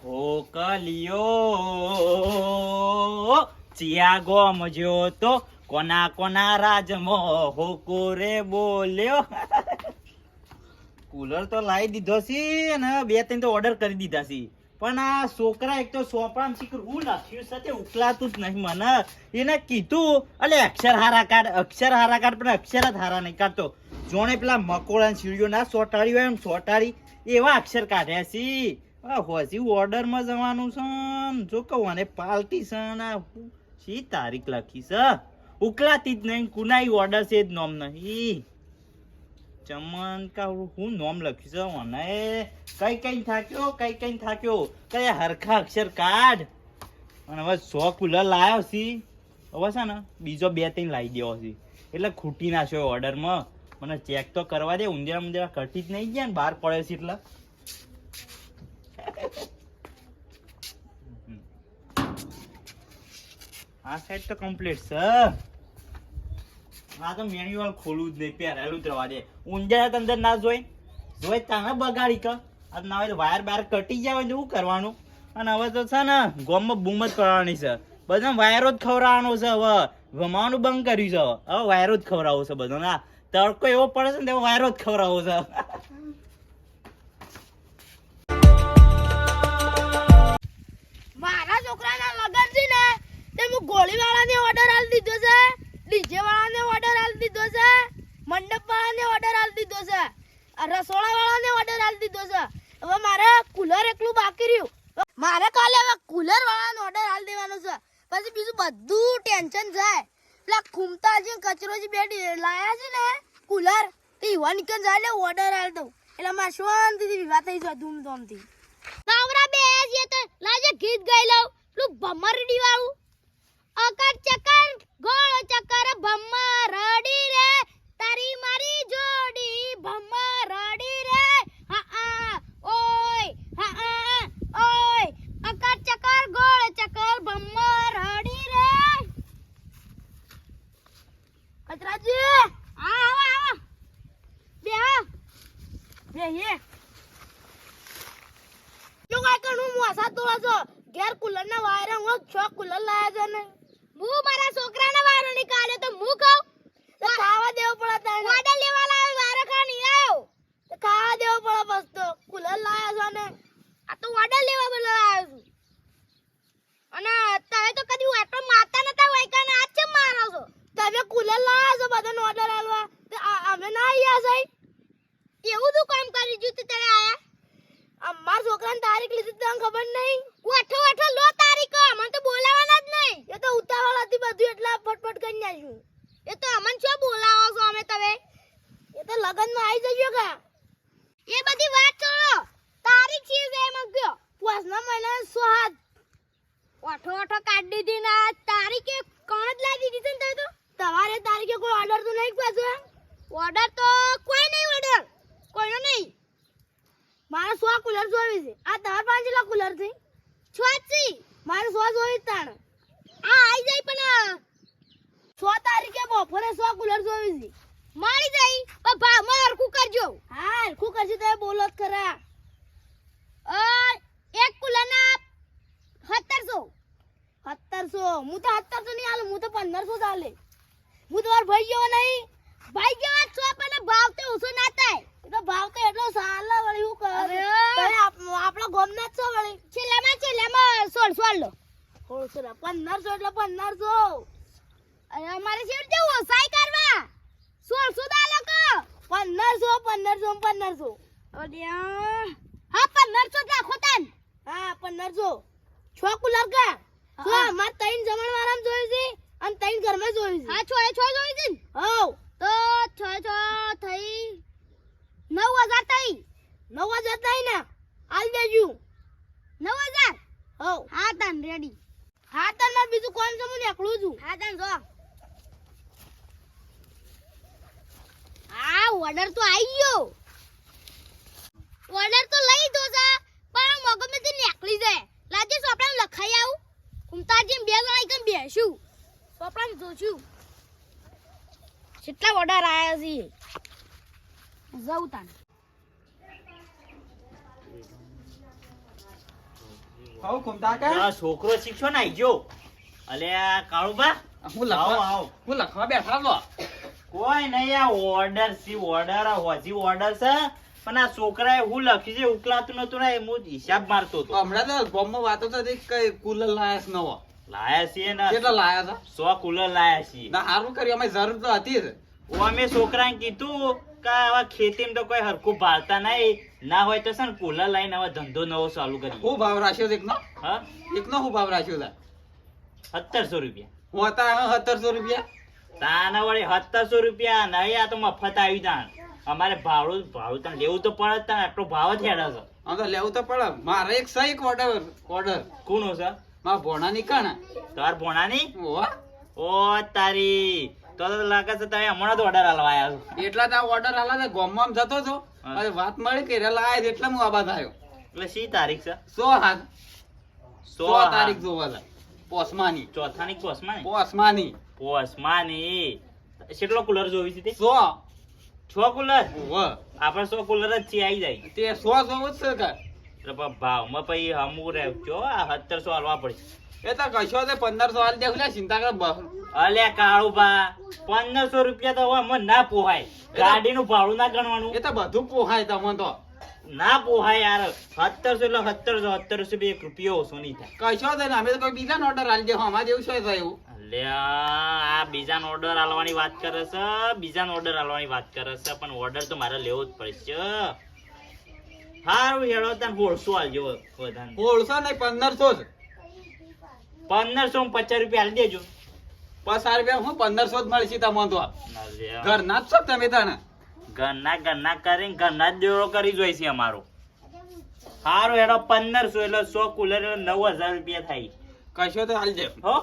હોકલિયો ચિયા ગોમ જો તો કોના કોના રાજમો હોકો રે બોલ્યો. કુલર તો લાવી દીધો છે અને 2-3 તો ઓર્ડર કરી દીધા છે, પણ આ છોકરા એક તો સોપડામ શીખર હું લખ્યું સાથે ઉકલાતું જ નહીં મને. એને કીધું અલે અક્ષર હારા કાઢ પણ અક્ષર જ હારા નહીં કાઢતો. જોણે પેલા મકોડા સીડીઓ ના સોટાડી હોય એમ સોટાડી એવા અક્ષર કાઢ્યા છે. હોસી ઓર્ડરમાં જવાનું છે જો કહું અને પાલટી છે ને શી તારીખ લખી છે ઉકલાતી જ નહીં. કુનાઈ ઓર્ડર છે જ નોમ નહીં ચમન કા હું નોમ લખ્યું છે મને કઈ થાક્યો કઈ હરખા અક્ષર કાઢ. અને હવે 100 કુલર લાવ્યો છે, હવે છે ને બીજો 2-3 લાવી દેવો છે એટલે ખૂટી નાખ્યો ઓર્ડરમાં. મને ચેક તો કરવા દે, ઊંધેરા કટી જ નહીં ગયા ને બહાર પડે છે એટલે. આ સાઈડ તો કમ્પ્લીટ છે. આ તો મેન્યુઅલ ખોલવું જ નહીં, પહેરેલું જ રવા દે. ઊંધેરા અંદર ના જોઈ તાને બગાડી કે ના હોય તો વાયર બાર કટી જાય તો શું કરવાનું. અને હવે તો છે ને ગોમમાં બૂમ જ કરવાની છે, બધા વાયરો જ ખવડાવવાનો છે. હવે ભમાવાનું બંધ કર્યું છે, હવે વાયરો જ ખવડાવવો છે બધો. ના તડકો એવો પડે છે ને તેવો વાયરો જ ખવડાવવો છે. મારા છોકરાના લગન છે ને તે હું ગોળી વાળાને ઓર્ડર આલી દીધો છે, ડીજે વાળાને ઓર્ડર આલી દીધો છે, મંડપ વાળાને ઓર્ડર આલી દીધો છે, રસોડા વાળાને ઓર્ડર આલી દીધો છે. હવે મારે કુલર એકલું બાકી રહ્યું. મારે કાલે હવે કુલર વાળાનો ઓર્ડર આલી દેવાનો છે, પછી બીજું બધું ટેન્શન જાય. પેલા ખૂમતા જે કચરો જે બે લાયા છે ને કુલર તે ઈવા નીકળ જાય એટલે ઓર્ડર આલી દઉં એટલે મારે શાંતિથી વિવાહ થઈ જાય ધૂમધામથી. નવરા બે છે તો લાજે ગીત ગાઈ લઉં પેલું ભમરડી વાળું. અકર ચકર ગોળ ચકર ભમરડી રે તારી મારી જોડી ભમરડી રે હા ઓય હા ઓય અકર ચકર ગોળ ચકર ભમરડી રે. કચરાજી આવો બે હે જો કાઈ કણું મોસા તોળા છો ઘેર કુલર ના વાયર હું 6 કુલર લાયા છે ને હું મારા છોકરાના વાયરો નીકાળ્યો તો હું કહું તો ખાવા દેવો પડે. તને ઓર્ડર લેવા લાવ્યો વાયરો ખા નહીં આવ્યો તો ખાવા દેવો પડે. બસ તો કુલર લાયા છો ને આ તો ઓર્ડર લેવા બોલાવ્યો છું. અને તમે તો કદી વાટો મારતા નતા વાયકાને આજ છે મારો છો. તમે કુલર લાયા છો બધાનો ઓર્ડર આલવા તો અમે ના આયા છે એવું તો કામ કરી જુ તે આયા. અમાર છોકરાની તારીખ લીધી તને ખબર નહીં. વાઠો લો તારીખ અમને તો બોલાવાના જ નહીં. એ તો ઉતાવળ હતી બધું એટલે ફટફટ કરી નાખ્યું. એ તો અમને શું બોલાવો છો અમે તમે એ તો લગનમાં આવી જજો કે એ બધી વાત છોડો. તારીખ છે એમ ગયો પોસના મહિના 7 વાઠો કાઢી દીધી ના તારીખે કોણ જ લાવી દીધી છે ને તો તમારે તારીખે કોઈ ઓર્ડર તો નહીં પાછો. ઓર્ડર તો કોઈ નહીં, ઓર્ડર કોઈનો નહીં. મારે 100 કુલર જોવી છે. આ તમાર પાસે કેટલા કુલર છે? 6 છે. મારે 100 જોવી તાણ આ આવી જાય પણ 6 તારીખે બપોરે 100 કુલર જોવી છે. મળી જાય પણ ભાવમાં હરખું કરજો. હા હરખું કરજો તો બોલો જ ખરા. એક કુલરના 1700 હું તો 1700 નહીં આલે, હું તો 1500 ચાલે. હું તમાર ભાઈ જેવો નહીં. ભાઈ જેવા છો પણ ભાવ તો ઓછો ના થાય. તો ભાવ તો એટલો સાલ વળી હું કરે તમે આપણો ગોમ ના છો વળી છેલ્લામાં 1600 લો 1600 1500 એટલે 1500. અરે અમારે શેર જવું સાઈ કરવા 1600 દા લોકો 1500 અલ્યા હા 1500 રાખો તન. હા 1500 6 કુલર કા તો અમાર 3 જમણ વાળામાં જોઈ છે અને 3 ઘરમાં જોઈ છે. હા 6 જોઈ છે ને હો તો 6 થઈ 9000 થઈ 9000 થઈ ને આલ દેજો 9000. હો હા તન રેડી. હા તન માર બીજું કોણ છે હું એકલું છું. હા તન જો આ ઓર્ડર તો આવી ગયો. ઓર્ડર તો લઈ દો છે પણ મગજમાંથી નીકળી જાય. લાજે સોપડા લખાઈ આવું કુમતાજી બે જણા એકમ બેસું સોપડા જોશું કેટલા ઓર્ડર આયા છે. જવું તાન આવો કુમતા કા આ છોકરો શીખશો ને આઈજો અલે આ કાળુબા હું આવો લખવા આવો હું લખવા બેઠા છો કોઈ નહીં આ ઓર્ડર સી ઓર્ડર હોજી ઓર્ડર છે પણ આ છોકરાએ હું લખી છે ઉકલાતું નતું ને હું હિસાબ મારતો હતો હમણાં તો બોમ્બમાં વાતો થતી કઈ કુલર લાયા છે નવો લાયા છીએ ને કેટલા લાયા 100 કુલર લાયા છીએ હતા ના સારું કર્યું અમે જરૂર તો હતી જ ઓ અમે છોકરાને કીધું કે આવા ખેતીમાં તો કોઈ હરખું ભાળતા નહીં ના હોય તો છે ને કુલર લઈને હવે ધંધો નવો ચાલુ કરીએ હું ભાવ રાખ્યો છે એકનો હા એકનો હું ભાવ રાખ્યો છે 1700 રૂપિયા હું હતા 1700 રૂપિયા તાના વળી 1700 રૂપિયા નહીં આ તો મફત આવી જાણ અમારે ભાડું તને લેવું તો પડે જ તને આટલો ભાવ જ હેડે છે આમ તો લેવું તો પડે મારે એક સહી ઓર્ડર કોનો છે મારા ભોણા નીકળે તાર ભોણાની ઓવા ઓ તારી તો લાગે છે તમે હમણાં તો ઓર્ડર આલવા આવ્યા છો એટલા તો ઓર્ડર આલા છે ગોમમાં જતો છો હા. અને વાત મળી કે રેલા આય એટલે હું આબાદ આવ્યો એટલે શી તારીખ છે 100 હાથ 100 તારીખ તારીખ જોવા છે પોસમાની ચોથાની પોસમાં પોસમાની પોસમાની કેટલો કુલર જોવી છે તે 100 6 કુલર ઓવા આપણે 100 કુલર જ છે આવી જાય તે 100 જોવું જ છે કે એટલે પણ ભાવમાં પછી હમું રહેજો આ 1700 હાલવા પડશે એ તો કશો તે 1500 હાલ દે લે ચિંતા કર અલ્યા કાળુબા 1500 રૂપિયા તો હવે મને ના પોહાય ગાડીનું ભાડું ના ગણવાનું એ તો બધું પોહાય તમને તો ના પોહાય યાર 1700 એટલે 1700 બી 1 રૂપિયો ઓછો નહીં થાય કશો તે ને અમે તો કોઈ બીજાનો ઓર્ડર આલી દે અમાર જેવું છે તો એવું અલ્યા આ બીજાનો ઓર્ડર આલવાની વાત કરે છે બીજાનો ઓર્ડર આલવાની વાત કરે છે પણ ઓર્ડર તો મારે લેવો જ પડશે હારું હેડો તને 150 આલજો વધારે 1600 નહીં 1500 જ 1550 રૂપિયા આલી દેજો 50 રૂપિયા હું 1500 જ મળશે તમને તો અલ્યા, ઘરના જ છો તમે તાને ઘરના કરીને ઘરના જ દેવડો કરી જોઈ છે અમારો હારું હેડો 1500 એટલે 100 કુલર એટલે 9000 રૂપિયા થાય કશો તો હાલ દે હો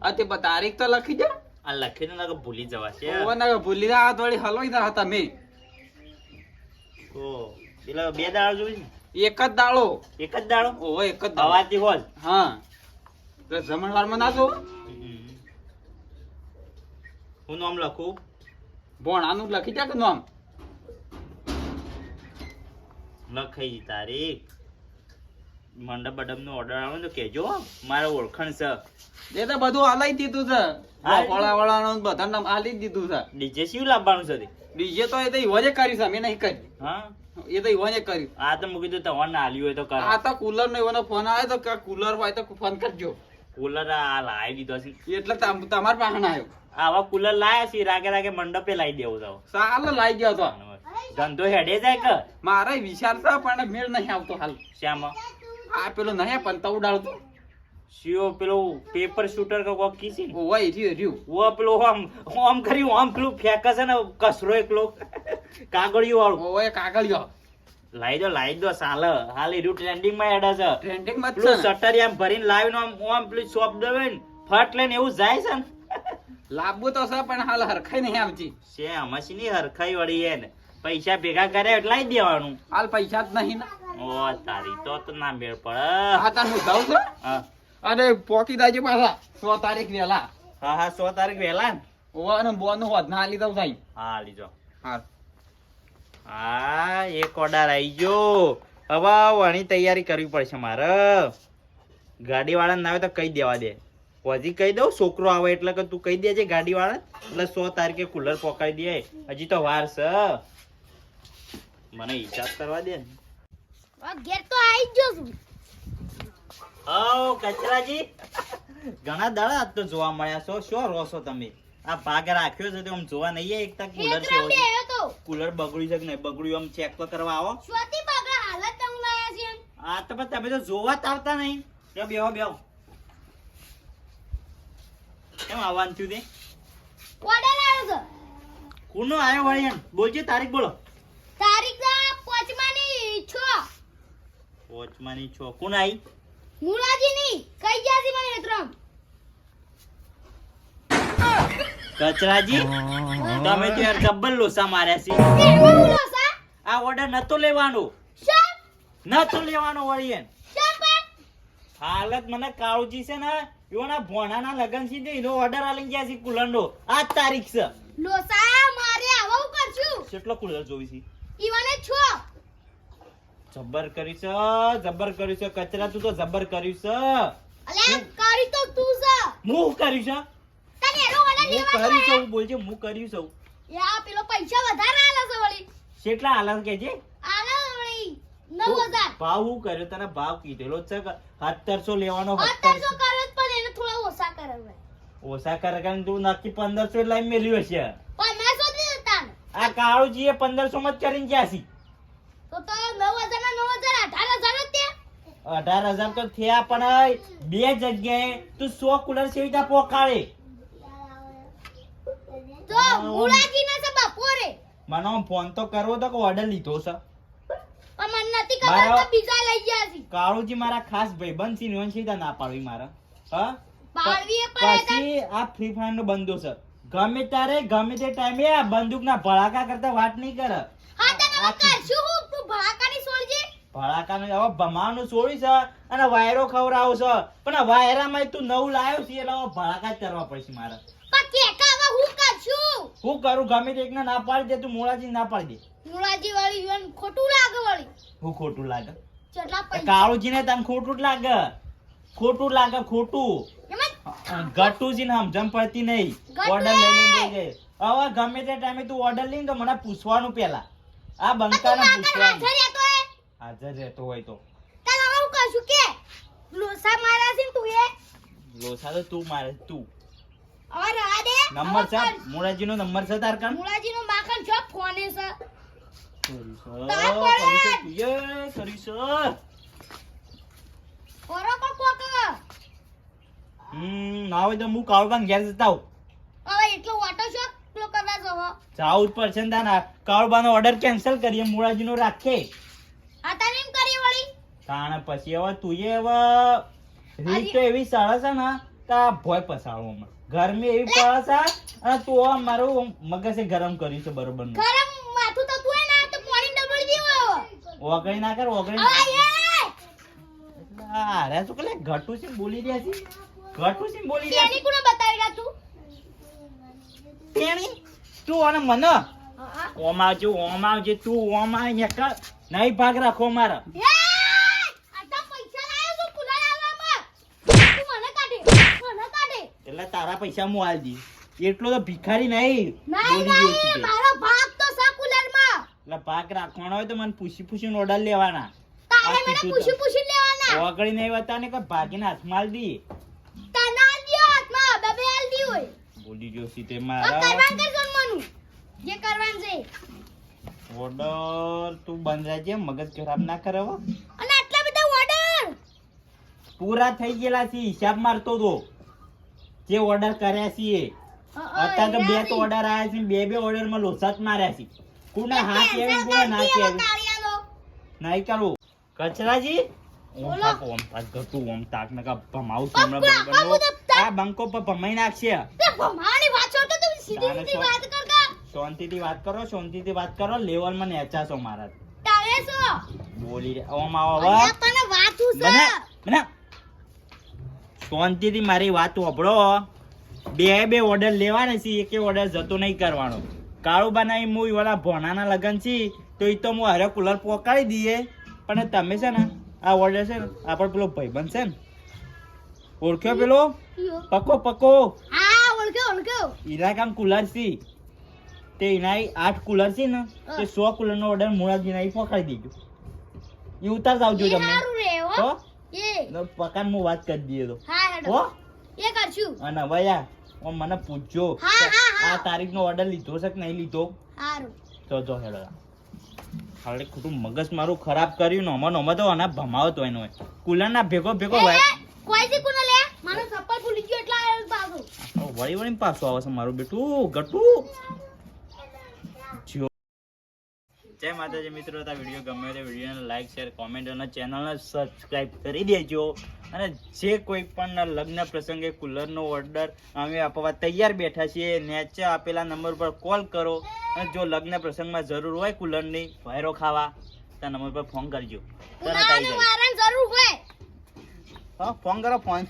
આ તે તારીખ તો લખી દે આ લખીને લાગે ભૂલી જવાશે ઓના ભૂલી જા થોડી હલોઈ ના હતા મે ઓ પેલા બે દાડા જોઈ ને એક જ દાડો એક જ દાડો ઓય એક જ દાડો હવાથી હોલ હા તો જમણવારમાં ના જો હું નામ લખું ભોણાનું લખી દે કે નામ લખાઈ તારીખ મંડપ બડપ નો ઓર્ડર આવે તો કેજો મારે ઓળખાણ છે એ તો બધું આલાઈ દીધું છે હા, વાળા વાળાનું બધા નામ આલી જ દીધું છે ડીજે શું લાવવાનું છે તે? ડીજે તો એ તો ઈવોને કર્યું છે અમે નહીં કર્યું હા એ તો ઈવોને કર્યું આ તો મૂકી દઉં તમારે આલ્યું હોય તો કર આ તો કુલર નો ઈવોનો ફોન આવ્યો તો કે કુલર હોય તો ફોન કરજો કુલર આ લાવી દીધો છે એટલે તમાર પાસે આવ્યો આવા કુલર લાયા છે રાગે રાગે મંડપે લાવી દેવું તો સાલો લાઈ ગયો તો ધંધો હેડે જાય કે મારે વિચાર છે પણ મેળ નહીં આવતો હાલ શ્યામાં આ પેલો નહીં પણ તો ઉડાડતો સીઓ પેલો પેપર શૂટર કે કોક કીસી ને ઓય રહ્યું ઓ પેલો આમ કર્યું આમ પેલું ફેંકે છે ને કસરો એકલો કાગળિયું વાળું ઓય કાગળિયો લાઈ દો સાલ હાલ એ ટ્રેન્ડિંગ માં હેડે છે ટ્રેન્ડિંગ માં પેલું જ છે શટર આમ ભરીને લાવીને આમ પેલું શોપ દેવે ને ફટ લઈને એવું જાય છે ને લાવવું તો છે પણ હાલ હરખાઈ નહીં આવતી છે આમાં ની હરખાઈ વળી હે ને પૈસા ભેગા કરે એટલે લાવી દેવાનું હાલ પૈસા જ નહીં ને ઓ તારી તો ના મેળ પડે આ તાર હું જાઉં છું હા અને પોકી દાજો પાછા 100 તારીખ વેલા હા 100 તારીખ વહેલા ને ઓવા અને બોનું હોત ના આલી દઉં સાઈ હા લીજો હા હા એક ઓર્ડર આવી ગયો હવે વણી તૈયારી કરવી પડશે મારે ગાડી વાળાને ના આવે તો કહી દેવા દે હજી કહી દઉં છોકરો આવે એટલે કે તું કહી દેજે ગાડી વાળા એટલે 100 તારીખે કુલર પકડી દે હજી તો વાર છે મને હિસાબ કરવા દે ને ઘેર તો આવી જ જો છું ઓ કચરાજી ઘણા દાડા આજ તો જોવા મળ્યા છો શું રહો છો તમે આ ભાગ રાખ્યો છે તો આમ જોવા નહીં આવે એકતા કુલર ખેતરમાં કેવો છે બેહ્યો તો કુલર બગડ્યું છે કે નહીં બગડ્યું આમ ચેક તો કરવા આવો સ્વાતિ બગા હાલત તંગ લાયા છે આ તો પણ તમે તો જોવા જ આવતા નહીં બેહો બેહો બેહો કેમ આવવાનું થયું તે ઓર્ડર આવ્યો છે કોનો આવ્યો વળી એમ બોલજે તારીખ બોલો તારીખ 5 6 પોચમાની છો કોણ આવી મુરાજી ની કઈ ગયા છે મને ત્રણ કચરાજી તમે તો યાર જબ્બર લોસા માર્યા છે એમાં બોલો સા આ ઓર્ડર નતો લેવાનો શા નતો લેવાનો વળી એમ શા પણ હાલત મને કાળુજી છે ને એઓના ભોણાના લગન છે તે એનો ઓર્ડર આલી ગયા છે કુલરનો આ તારીખ છે લોસા મારે આવું કરશું કેટલો કુલર જોવી છે ઈવાને છો જબર કર્યું છે, જબર કર્યું છે કચરા, તું તો જબર કર્યું છે. અલે કરી તો તું છે. હું કર્યું છે, તને એનો ઓર્ડર હું લેવાનો કર્યું છે, હે. હું બોલજે હું કર્યું છે. યા પેલો પૈસા વધારે આલે છે વળી. કેટલા હાલત કે છે? આલે વળી 9000. ભાવ હું કર્યો તને ભાવ કીધેલો જ છે કે 1700 લેવાનો. 1700 કરે પણ એને થોડા ઓછા કરે હવે. ઓછા કરે કારણ તું નક્કી 1500 લઈને મેલ્યો છે. 1500 દે તાન. આ કાળુજીએ 1500 માં જ કરીને જ્યાસી. તો 9000 ના 9000 18000 જ તે. 18000 તો થયા પણ બે જગ્યાએ તું 100 કુલર સેવીતા પોકાળે. તો મુળાજી ના છે બપોરે. મને આમ ફોન તો કરવો તો કે ઓર્ડર લીધો છે. પણ મને નથી ખબર મારો- કે બીજા લઈ ગયા છે. કાળુજી મારા ખાસ ભાઈબંધ છે ને સીધા ના પાડવી મારા. હા પાડવીએ પડે તાન. પછી આ ફ્રી ફાયર નો બંધો છે. ગમે તારે ગમે તે ટાઈમે આ બંદૂક ના ભડાકા કરતા વાત નહીં કરે. હા તને હવે કરશું હું તું ભડાકાની સોળજે. ભડાકા ને હવે ભમાવાનું છોડી છે અને વાયરો ખવડાવો છે પણ આ વાયરામાં તું નવું લાવ્યો છે એટલે હવે ભડાકા જ કરવા પડશે મારે. પણ કેકા હવે હું કરશું. હું કરું ગમે તે એકને ના પાડી દે તું મોળાજી ના પાડી દે. મુળાજી વાળી ઈવન ખોટું લાગે વળી. હું ખોટું લાગે? કેટલા પૈસા કાળુજી ને તને ખોટું જ લાગે. ખોટું લાગે ખોટું. એમાં ગટુજી ને સમજણ પડતી નહીં. ગટુ ઓર્ડર લઈ લઈને હવે ગમે તે ટાઈમે તું ઓર્ડર લઈને તો મને પૂછવાનું પેલા. આ બંકાને પૂછવાનું. હાજર રહેતો હે. હાજર રહેતો હોય તો તાર હવે હું કરશું કે લોસા મારા છે ને તું એ લોસા તો તું મારે તું. હવે રહા દે. નંબર છે હવે કર. મોરાજી નો નંબર છે તાર કાન? મુળાજી નું માખણ જો ફોને છે. તાર ઓરો કો કોક. ના હોય તો હું કાળબાન ઘેર જતા આવું. હવે એટલો ઓટો શો પેલો કરવા જવો. જાવું જ પડશે ને તાના. કાળબાનો ઓર્ડર કેન્સલ કરીએ મોરાજી નો રાખે. આ તને એમ કરી વળી. તાણ પછી હવે તુંએ હવે રીત તો એવી સરસ છે ને તા ભોય પસાડો હમણાં. ગરમી એવી પડે છે અને તું હવે મારું મગજ ગરમ કર્યું છે બરોબર નું. ગરમ માથું તો તું ના તો પાણી ડબલ દેવો. ઓગળી ના કર ઓગળી હવે ના. એ અરે તું કલે ઘટુ છે બોલી રહ્યા છે. ઘટુ છે બોલી રહ્યા તેની કોને બતાવી રહ્યા તું. છે તેણી તું અને મને હા ઓમ આવજે તું ઓમ આવ ને કર નહીં ભાગ રાખો મારા. એ આટલા પૈસા લાવ્યો છું કુલર આલવામાં. તું મને કાઢે. એટલે તારા પૈસા હું આલ દી. એટલો તો ભિખારી નહીં. નહીં બોલી ગયો છે નહીં તે. મારો ભાગ તો છે કુલરમાં. એટલે ભાગ રાખવાનો હોય તો મને પૂછીને ઓર્ડર લેવાના. તારે આ મને કીધું તો. પૂછી લેવાના. ઓગળી નહીં બતાને કે ભાગીને હાથમાં આલ દી. તને આલ દ્યો હાથમાં બબે આલ દી હોય. બોલી ગયો છે તે હવે મારા કરવાનું કર જમવાનું. જે કરવાનું છે. ઓર્ડર તું બંધ રહેજે મગજ ખરાબ ના કરે હો. અને આટલા બધા ઓર્ડર. પૂરા થઈ ગયેલા છે હિસાબ મારતો તો જે ઓર્ડર કર્યા છે એ. અત્યારે તો બે તો ઓર્ડર આયા છે બે ઓર્ડર માં લોસા જ માર્યા છે. કોના હા કેવી કોના ના કેવી નહીં કરું. કચરાજી ઓમ બોલો. પાક ઓમ પાક ગતું ઓમ તાક ને કા ભમાવું છું હમણાં પપ્પા, બરોબરનો. બાબુ દત્તા. આ બંકો પર ભમાઈ નાખશે. તે ભમાવાની વાત છોડ તો તું સીધી તારે સીધી તો- વાત કર કા. શાંતિથી વાત કરો લેવલ માં નેચા છો મારા. તારે શું? બોલી રહ્યા. ઓમ આવો હવે. અલ્યા તને વાતું છે. બને શાંતિથી મારી વાત સાંભળો. બે ઓર્ડર લેવાના છે એક ઓર્ડર જતો નહીં કરવાનો. કાળું બનાવી હું વાળા ભોણાના લગન છે તો એ તો હું હારે કુલર પોકાડી દઈએ પણ તમે છે ને આ ઓર્ડર છે ને આપણે પેલો ભાઈબંધ છે ને ઓળખ્યો પેલો પકો હા ઓળખ્યો. એના કામ કુલર છે તે એના 8 કુલર છે ને તે 100 કુલર નો ઓર્ડર મોળાજીના ઈ પોકાડી દેજો. એ ઉતાર આવજો એ તમે હારું રે હો. હો એ પકાન હું વાત કરી દઈએ તો હા હેડો. હો એ કરશું. અને ભૈયા ઓ મને પૂછજો હા, હા, હા. આ તારીખ નો ઓર્ડર લીધો છે કે નહીં લીધો હારું. તો જો હેડો ખાલી ખોટું મગજ મારું ખરાબ કર્યું નોમાં તો આના ભમાવતો એનો કુલર ના ભેગો એ, કોઈ થી કોને લે? મારો ચપ્પલ ભૂલી ગયો એટલે આયો બાજુ. વળી પાછો આવે છે મારું બેટું ગટું. જો જય માતાજી મિત્રો, આ વિડીયો ગમે તો વિડીયોને લાઈક શેર કોમેન્ટ અને ચેનલને સબસ્ક્રાઇબ કરી દેજો. અને જે કોઈ પણ લગ્ન પ્રસંગે કુલરનો ઓર્ડર અમે આપવા તૈયાર બેઠા છીએ. નીચે આપેલા નંબર પર કોલ કરો અને જો લગ્ન પ્રસંગમાં જરૂર હોય કુલરની વાયરો ખાવા તો નંબર પર ફોન કરજો. તરત આવી ઉનાળાનું જાય. વારણ જરૂર હોય. હા ફોન કરો ફોન